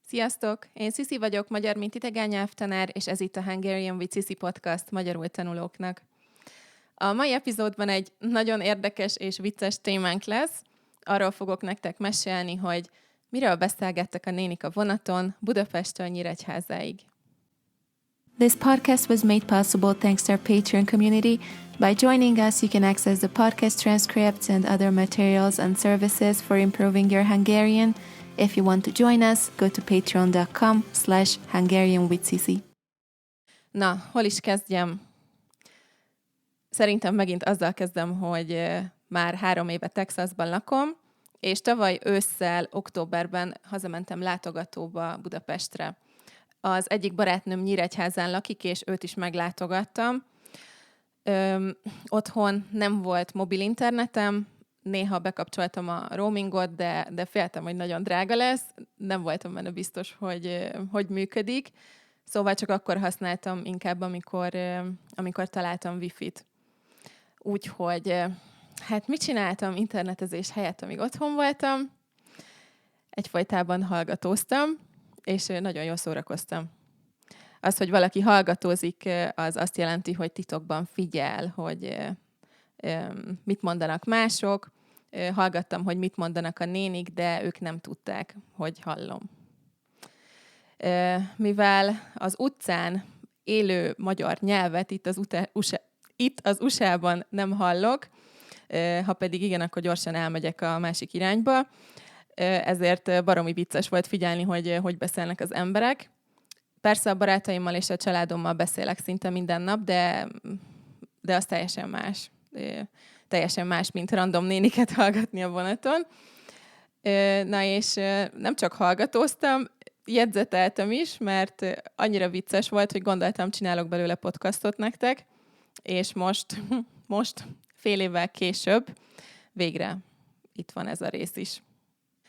Sziasztok! Én Sziszi vagyok, magyar mint idegen nyelvtanár, és ez itt a Hungarian with Sissi podcast magyarul tanulóknak. A mai epizódban egy nagyon érdekes és vicces témánk lesz. Arról fogok nektek mesélni, hogy miről beszélgettek a nénik a vonaton Budapesttől Nyíregyházáig. This podcast was made possible thanks to our Patreon community. By joining us, you can access the podcast transcripts and other materials and services for improving your Hungarian. If you want to join us, go to patreon.com/HungarianWithSissi. Na, hol is kezdjem? Szerintem megint azzal kezdem, hogy már 3 éve Texasban lakom, és tavaly ősszel, októberben hazamentem látogatóba Budapestre. Az egyik barátnőm Nyíregyházán lakik, és őt is meglátogattam. Otthon nem volt mobil internetem, néha bekapcsoltam a roamingot, de féltem, hogy nagyon drága lesz. Nem voltam benne biztos, hogy működik. Szóval csak akkor használtam inkább, amikor találtam wifi-t. Úgyhogy, hát mit csináltam internetezés helyett, amíg otthon voltam? Egyfajtában hallgatóztam, és nagyon jól szórakoztam. Az, hogy valaki hallgatózik, az azt jelenti, hogy titokban figyel, hogy mit mondanak mások. Hallgattam, hogy mit mondanak a nénik, de ők nem tudták, hogy hallom. Mivel az utcán élő magyar nyelvet itt az USA-ban nem hallok, ha pedig igen, akkor gyorsan elmegyek a másik irányba, ezért baromi vicces volt figyelni, hogy beszélnek az emberek. Persze a barátaimmal és a családommal beszélek szinte minden nap, de az teljesen más. Teljesen más, mint random néniket hallgatni a vonaton. Na és nem csak hallgatóztam, jegyzeteltem is, mert annyira vicces volt, hogy gondoltam, csinálok belőle podcastot nektek, és most fél évvel később végre itt van ez a rész is.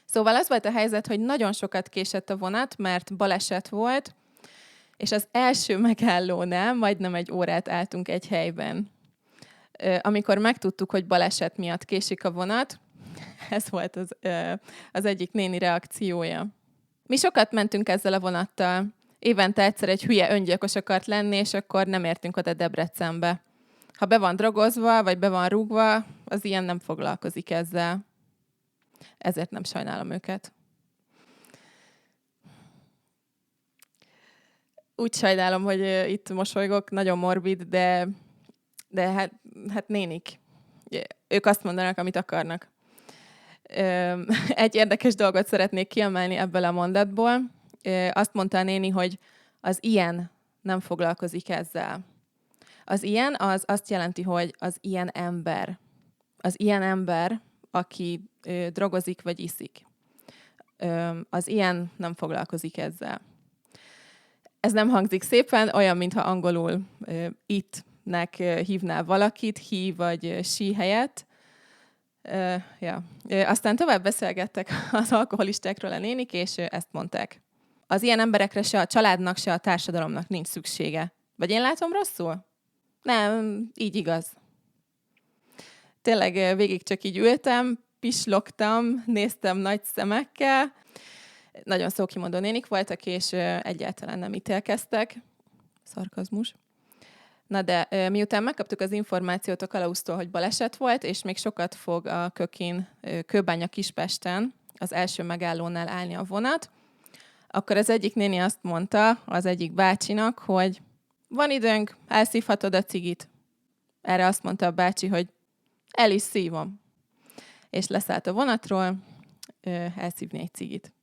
Szóval az volt a helyzet, hogy nagyon sokat késett a vonat, mert baleset volt, és az első megállónál majdnem 1 órát álltunk egy helyben. Amikor megtudtuk, hogy baleset miatt késik a vonat, ez volt az egyik néni reakciója. Mi sokat mentünk ezzel a vonattal. Évente egyszer egy hülye öngyilkos akart lenni, és akkor nem értünk oda Debrecenbe. Ha be van drogozva, vagy be van rúgva, az ilyen nem foglalkozik ezzel. Ezért nem sajnálom őket. Úgy sajnálom, hogy itt mosolygok, nagyon morbid, de hát nénik. Ők azt mondanak, amit akarnak. Egy érdekes dolgot szeretnék kiemelni ebből a mondatból. Azt mondta a néni, hogy az ilyen nem foglalkozik ezzel. Az ilyen az azt jelenti, hogy az ilyen ember. Az ilyen ember, aki drogozik vagy iszik. Az ilyen nem foglalkozik ezzel. Ez nem hangzik szépen, olyan, mintha angolul itt-nek hívnál valakit, he vagy she helyett. Aztán tovább beszélgettek az alkoholistákról a nénik, és ezt mondták. Az ilyen emberekre se a családnak, se a társadalomnak nincs szüksége. Vagy én látom rosszul? Nem, így igaz. Tényleg végig csak így ültem, pislogtam, néztem nagy szemekkel. Nagyon szókimondó nénik voltak, és egyáltalán nem ítélkeztek. Szarkazmus. Na de miután megkaptuk az információt a kalauztól, hogy baleset volt, és még sokat fog a Kökin Kőbánya Kispesten az első megállónál állni a vonat, akkor az egyik néni azt mondta az egyik bácsinak, hogy van időnk, elszívhatod a cigit. Erre azt mondta a bácsi, hogy el is szívom. És leszállt a vonatról elszívni egy cigit.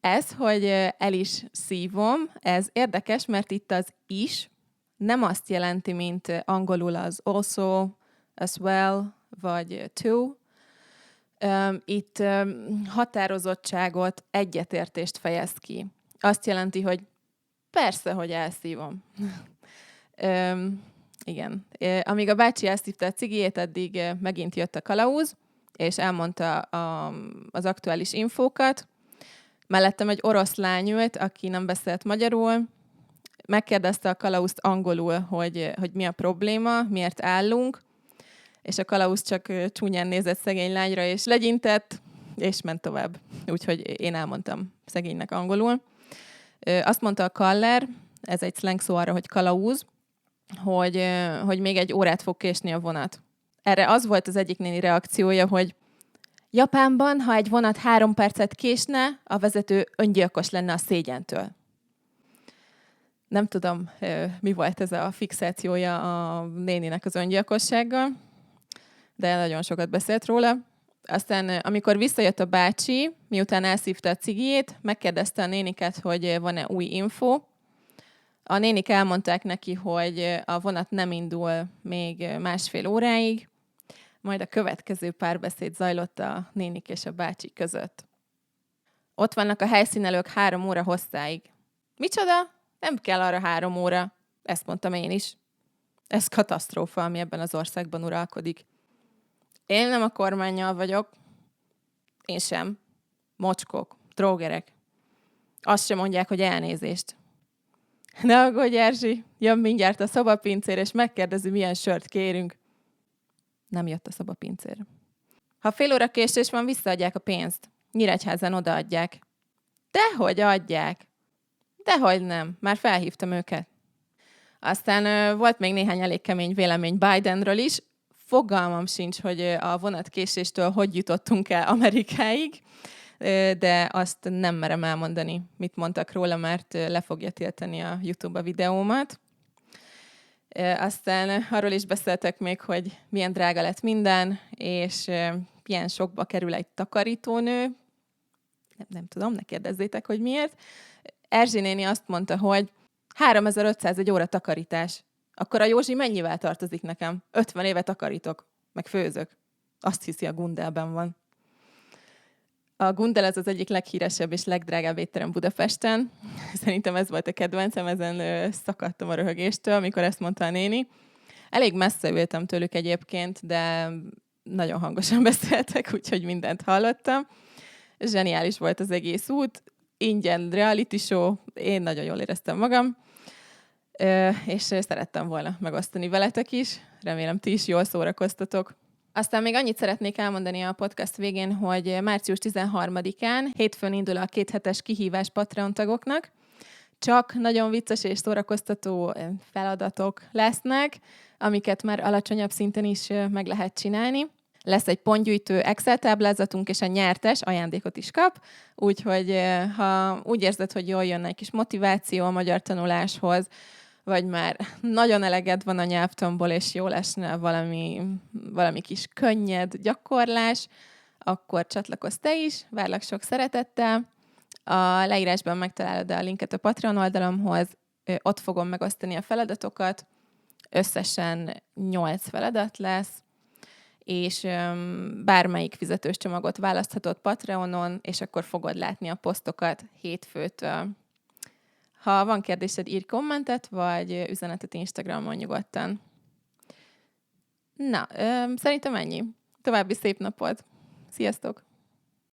Ez, hogy el is szívom, ez érdekes, mert itt az is nem azt jelenti, mint angolul az also, as well, vagy to. Itt határozottságot, egyetértést fejez ki. Azt jelenti, hogy persze, hogy elszívom. Igen. Amíg a bácsi elszívta a cigijét, addig megint jött a kalauz, és elmondta az aktuális infókat. Mellettem egy orosz lány ült, aki nem beszélt magyarul. Megkérdezte a kalauzt angolul, hogy mi a probléma, miért állunk, és a kalauz csak csúnyán nézett szegény lányra, és legyintett, és ment tovább. Úgyhogy én elmondtam szegénynek angolul. Azt mondta a kaller, ez egy slang szó arra, hogy kalauz, hogy még 1 órát fog késni a vonat. Erre az volt az egyik néni reakciója, hogy Japánban, ha egy vonat 3 percet késne, a vezető öngyilkos lenne a szégyentől. Nem tudom, mi volt ez a fixációja a néninek az öngyilkossággal, de nagyon sokat beszélt róla. Aztán, amikor visszajött a bácsi, miután elszívta a cigijét, megkérdezte a néniket, hogy van-e új info. A nénik elmondták neki, hogy a vonat nem indul még 1,5 óráig, majd a következő párbeszéd zajlott a nénik és a bácsi között. Ott vannak a helyszínelők 3 óra hosszáig. Micsoda? Nem kell arra 3 óra. Ezt mondtam én is. Ez katasztrófa, ami ebben az országban uralkodik. Én nem a kormánnyal vagyok. Én sem. Mocskok, trógerek. Azt sem mondják, hogy elnézést. Ne aggódj, Erzsi, jön mindjárt a szobapincér, és megkérdezi, milyen sört kérünk. Nem jött a szobapincér. Ha fél óra késés van, visszaadják a pénzt. Nyíregyházán odaadják. Dehogy adják. Dehogy nem. Már felhívtam őket. Aztán volt még néhány elég kemény vélemény Bidenről is. Fogalmam sincs, hogy a vonatkéséstől hogy jutottunk el Amerikáig, de azt nem merem elmondani, mit mondtak róla, mert le fogja tiltani a YouTube a videómat. Aztán arról is beszéltek még, hogy milyen drága lett minden, és milyen sokba kerül egy takarítónő. Nem tudom, ne kérdezzétek, hogy miért. Erzsi néni azt mondta, hogy 3500 egy óra takarítás. Akkor a Józsi mennyivel tartozik nekem? 50 éve takarítok, meg főzök. Azt hiszi, a Gundelben van. A Gundel az egyik leghíresebb és legdrágább étterem Budapesten. Szerintem ez volt a kedvencem, ezen szakadtam a röhögéstől, amikor ezt mondta a néni. Elég messze ültem tőlük egyébként, de nagyon hangosan beszéltek, úgyhogy mindent hallottam. Zseniális volt az egész út. Ingyen reality show, én nagyon jól éreztem magam, és szerettem volna megosztani veletek is. Remélem, ti is jól szórakoztatok. Aztán még annyit szeretnék elmondani a podcast végén, hogy március 13-án hétfőn indul a 2 hetes kihívás Patreon tagoknak. Csak nagyon vicces és szórakoztató feladatok lesznek, amiket már alacsonyabb szinten is meg lehet csinálni. Lesz egy pontgyűjtő Excel táblázatunk, és a nyertes ajándékot is kap, úgyhogy ha úgy érzed, hogy jól jönne egy kis motiváció a magyar tanuláshoz, vagy már nagyon eleged van a nyelvtanból, és jól esne valami kis könnyed gyakorlás, akkor csatlakozz te is, várlak sok szeretettel. A leírásban megtalálod a linket a Patreon oldalomhoz, ott fogom megosztani a feladatokat, összesen 8 feladat lesz, és bármelyik fizetős csomagot választhatod Patreonon, és akkor fogod látni a posztokat hétfőtől. Ha van kérdésed, írj kommentet, vagy üzenetet Instagramon nyugodtan. Na, szerintem ennyi. További szép napot. Sziasztok!